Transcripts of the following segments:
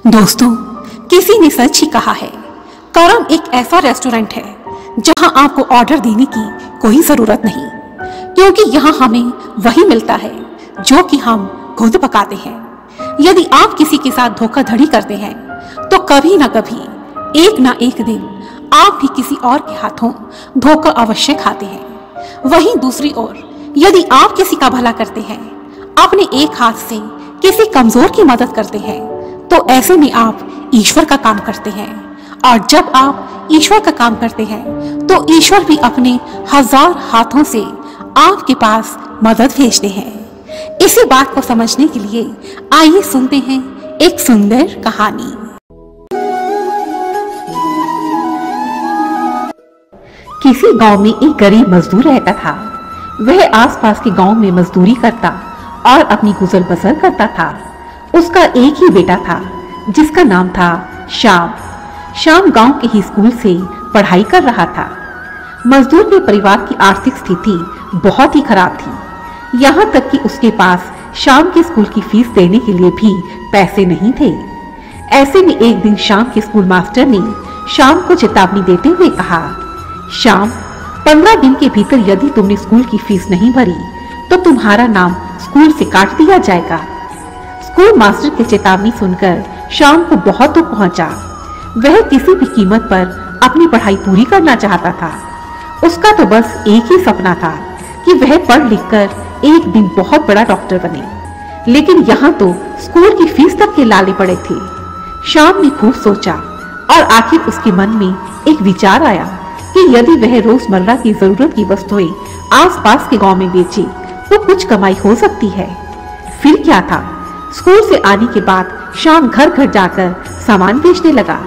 दोस्तों, किसी ने सच ही कहा है, करम एक ऐसा रेस्टोरेंट है जहां आपको ऑर्डर देने की कोई जरूरत नहीं, क्योंकि यहाँ हमें वही मिलता है जो कि हम खुद पकाते हैं। यदि आप किसी के साथ धोखाधड़ी करते हैं तो कभी ना कभी एक ना एक दिन आप भी किसी और के हाथों धोखा अवश्य खाते हैं। वहीं दूसरी ओर यदि आप किसी का भला करते हैं, अपने एक हाथ से किसी कमजोर की मदद करते हैं, तो ऐसे में आप ईश्वर का काम करते हैं। और जब आप ईश्वर का काम करते हैं तो ईश्वर भी अपने 1000 हाथों से आपके पास मदद भेजते हैं। इसी बात को समझने के लिए आइए सुनते हैं एक सुंदर कहानी। किसी गांव में एक गरीब मजदूर रहता था। वह आसपास के गांव में मजदूरी करता और अपनी गुजर बसर करता था। उसका एक ही बेटा था जिसका नाम था श्याम। श्याम गांव के ही स्कूल से पढ़ाई कर रहा था। मजदूर के परिवार की आर्थिक स्थिति बहुत ही खराब थी, यहाँ तक कि उसके पास श्याम के स्कूल की फीस देने के लिए भी पैसे नहीं थे। ऐसे में एक दिन श्याम के स्कूल मास्टर ने श्याम को चेतावनी देते हुए कहा, श्याम, 15 दिन के भीतर यदि तुमने स्कूल की फीस नहीं भरी तो तुम्हारा नाम स्कूल से काट दिया जाएगा। स्कूल मास्टर की चेतावनी सुनकर श्याम को बहुत दुख पहुंचा। वह किसी भी कीमत पर अपनी पढ़ाई पूरी करना चाहता था। उसका तो बस एक ही सपना था कि वह पढ़ लिख कर एक दिन बहुत बड़ा डॉक्टर बने। लेकिन यहाँ तो स्कूल की फीस तक के लाले पड़े थे। श्याम ने खूब सोचा और आखिर उसके मन में एक विचार आया कि यदि वह रोजमर्रा की जरूरत की वस्तुएं आसपास के गांव में बेचे तो कुछ कमाई हो सकती है। फिर क्या था, स्कूल से आने के बाद श्याम घर घर जाकर सामान बेचने लगा।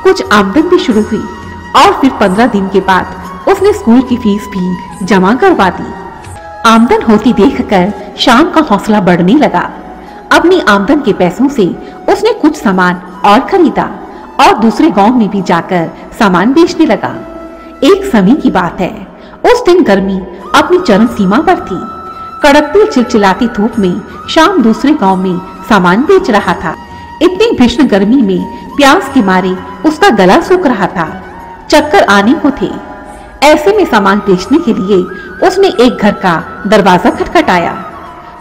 कुछ आमदन भी शुरू हुई और फिर 15 दिन के बाद उसने स्कूल की फीस भी जमा करवा दी। आमदन होती देखकर श्याम का हौसला बढ़ने लगा। अपनी आमदन के पैसों से उसने कुछ सामान और खरीदा और दूसरे गांव में भी जाकर सामान बेचने लगा। एक समय की बात है, उस दिन गर्मी अपनी चरम सीमा पर थी। कड़कती चिलचिलाती धूप में श्याम दूसरे गांव में सामान बेच रहा था। इतनी भीषण गर्मी में प्यास के मारे उसका गला सूख रहा था, चक्कर आने को थे। ऐसे में सामान बेचने के लिए उसने एक घर का दरवाजा खटखटाया।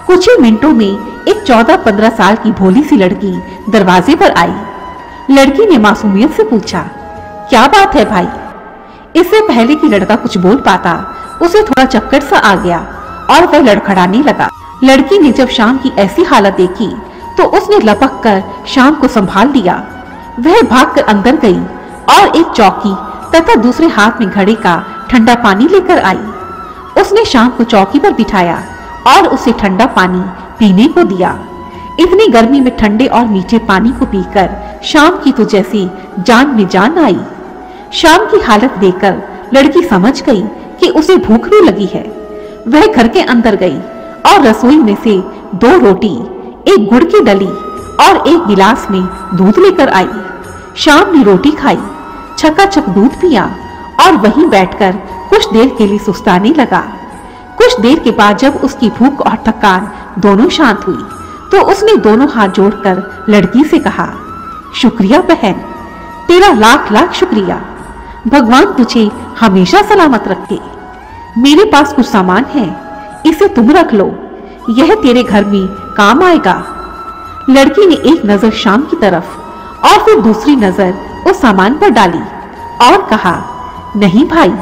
कुछ ही मिनटों में एक 14-15 साल की भोली सी लड़की दरवाजे पर आई। लड़की ने मासूमियत से पूछा, क्या बात है भाई? इससे पहले कि लड़का कुछ बोल पाता, उसे थोड़ा चक्कर सा आ गया और वह लड़खड़ाने लगा। लड़की ने जब श्याम की ऐसी हालत देखी तो उसने लपक कर श्याम को संभाल लिया। वह भागकर अंदर गई और एक चौकी तथा दूसरे हाथ में घड़े का ठंडा पानी लेकर आई। उसने श्याम को चौकी पर बिठाया और उसे ठंडा पानी पीने को दिया। इतनी गर्मी में ठंडे और मीठे पानी को पीकर श्याम की तो जैसी जान में जान आई। श्याम की हालत देखकर लड़की समझ गई कि उसे भूख भी लगी है। वह घर के अंदर गई और रसोई में से 2 रोटी, एक गुड़ की डली और एक गिलास में दूध लेकर आई। श्याम ने रोटी खाई, छकाछक दूध पिया और वहीं बैठकर कुछ देर के लिए सुस्ताने लगा। कुछ देर के बाद जब उसकी भूख और थकान दोनों शांत हुई तो उसने दोनों हाथ जोड़कर लड़की से कहा, शुक्रिया बहन, तेरा लाख लाख शुक्रिया। भगवान तुझे हमेशा सलामत रखे। मेरे पास कुछ सामान है, इसे तुम रख लो, यह तेरे घर में काम आएगा। लड़की ने एक नजर श्याम की तरफ और फिर दूसरी नजर उस सामान पर डाली और कहा, नहीं भाई,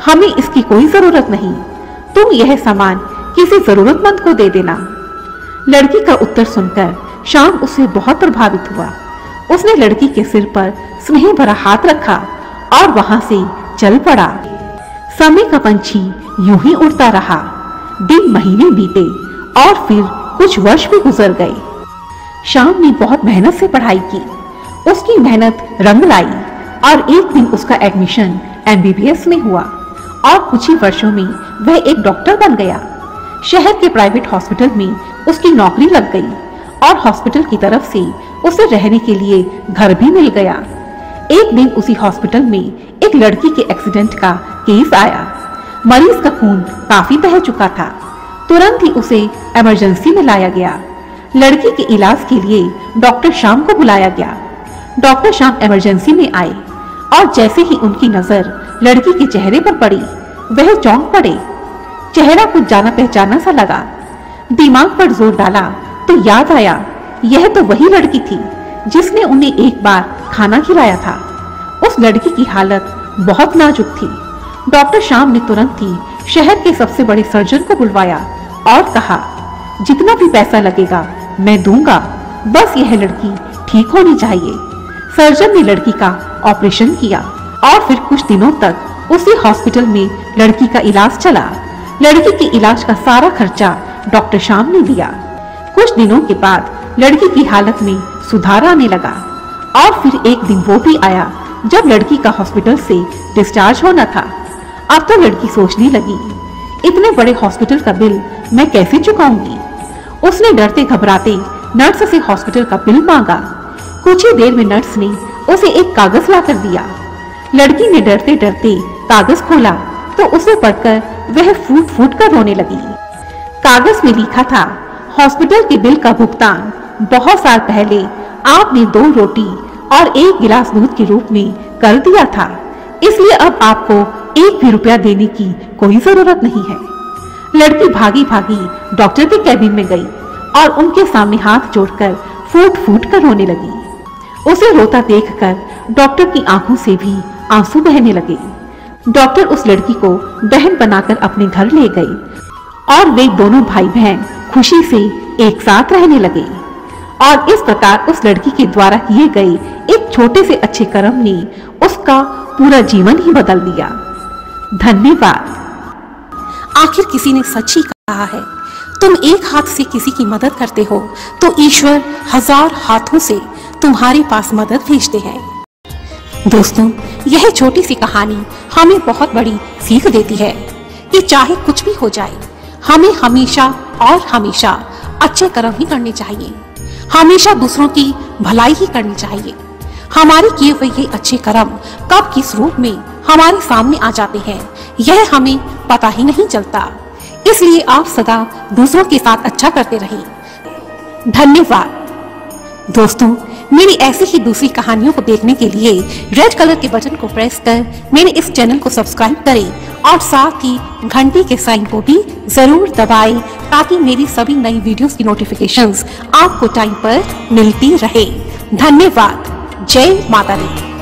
हमें इसकी कोई जरूरत नहीं, तुम यह सामान किसी जरूरतमंद को दे देना। लड़की का उत्तर सुनकर श्याम उससे बहुत प्रभावित हुआ। उसने लड़की के सिर पर स्नेह भरा हाथ रखा और वहां से चल पड़ा। समय का पंछी यूं ही उड़ता रहा। दिन महीने बीते और फिर कुछ वर्ष भी गुजर गए। श्याम ने बहुत मेहनत से पढ़ाई की। उसकी मेहनत रंग लाई और एक दिन उसका एडमिशन MBBS में हुआ और कुछ ही वर्षों में वह एक डॉक्टर बन गया। शहर के प्राइवेट हॉस्पिटल में उसकी नौकरी लग गई और हॉस्पिटल की तरफ से उसे रहने के लिए घर भी मिल गया। एक दिन उसी हॉस्पिटल में एक लड़की के एक्सीडेंट का केस आया। मरीज का खून काफी बह चुका था। तुरंत ही उसे इमरजेंसी में लाया गया। लड़की के इलाज के लिए डॉक्टर श्याम को बुलाया गया। डॉक्टर श्याम इमरजेंसी में आए और जैसे ही उनकी नजर लड़की के चेहरे पर पड़ी, वह चौंक पड़े। चेहरा कुछ जाना पहचाना सा लगा। दिमाग पर जोर डाला तो याद आया, यह तो वही लड़की थी जिसने उन्हें एक बार खाना खिलाया था। उस लड़की की हालत बहुत नाजुक थी। डॉक्टर श्याम ने तुरंत ही शहर के सबसे बड़े सर्जन को बुलवाया और कहा, जितना भी पैसा लगेगा मैं दूंगा, बस यह लड़की ठीक होनी चाहिए। सर्जन ने लड़की का ऑपरेशन किया और फिर कुछ दिनों तक उसी हॉस्पिटल में लड़की का इलाज चला। लड़की के इलाज का सारा खर्चा डॉक्टर श्याम ने दिया। कुछ दिनों के बाद लड़की की हालत में सुधार आने लगा और फिर एक दिन वो भी आया जब लड़की का हॉस्पिटल से डिस्चार्ज होना था। अब तो लड़की सोचने लगी, इतने बड़े हॉस्पिटल का बिल मैं कैसे चुकाऊंगी। उसने डरते घबराते नर्स से हॉस्पिटल का बिल मांगा। कुछ ही देर में नर्स ने उसे एक कागज लाकर दिया। लड़की ने डरते डरते कागज खोला तो उसे पढ़कर वह फूट फूट कर रोने लगी। कागज में लिखा था, हॉस्पिटल के बिल का भुगतान बहुत साल पहले आपने 2 रोटी और 1 गिलास दूध के रूप में कर दिया था, इसलिए अब आपको 1 भी रुपया देने की कोई जरूरत नहीं है। लड़की भागी भागी डॉक्टर के कैबिन में गई और उनके सामने हाथ जोड़कर फूट फूट कर रोने लगी। उसे रोता देखकर डॉक्टर की आंखों से भी आंसू बहने लगे। डॉक्टर उस लड़की को बहन बनाकर अपने घर ले गई और वे दोनों भाई बहन खुशी से एक साथ रहने लगे। और इस प्रकार उस लड़की के द्वारा किए गए एक छोटे से अच्छे कर्म ने उसका पूरा जीवन ही बदल दिया। धन्यवाद। आखिर किसी ने सच ही कहा है, तुम एक हाथ से किसी की मदद करते हो तो ईश्वर 1000 हाथों से तुम्हारे पास मदद भेजते हैं। दोस्तों, यह छोटी सी कहानी हमें बहुत बड़ी सीख देती है कि चाहे कुछ भी हो जाए, हमें हमेशा और हमेशा अच्छे कर्म ही करने चाहिए। हमेशा दूसरों की भलाई ही करनी चाहिए। हमारे किए हुए ये अच्छे कर्म कब किस रूप में हमारे सामने आ जाते हैं, यह हमें पता ही नहीं चलता। इसलिए आप सदा दूसरों के साथ अच्छा करते रहें। धन्यवाद। दोस्तों, मेरी ऐसी ही दूसरी कहानियों को देखने के लिए रेड कलर के बटन को प्रेस कर मेरे इस चैनल को सब्सक्राइब करें और साथ ही घंटी के साइन को भी जरूर दबाएं ताकि मेरी सभी नई वीडियोस की नोटिफिकेशंस आपको टाइम पर मिलती रहे। धन्यवाद। जय माता दी।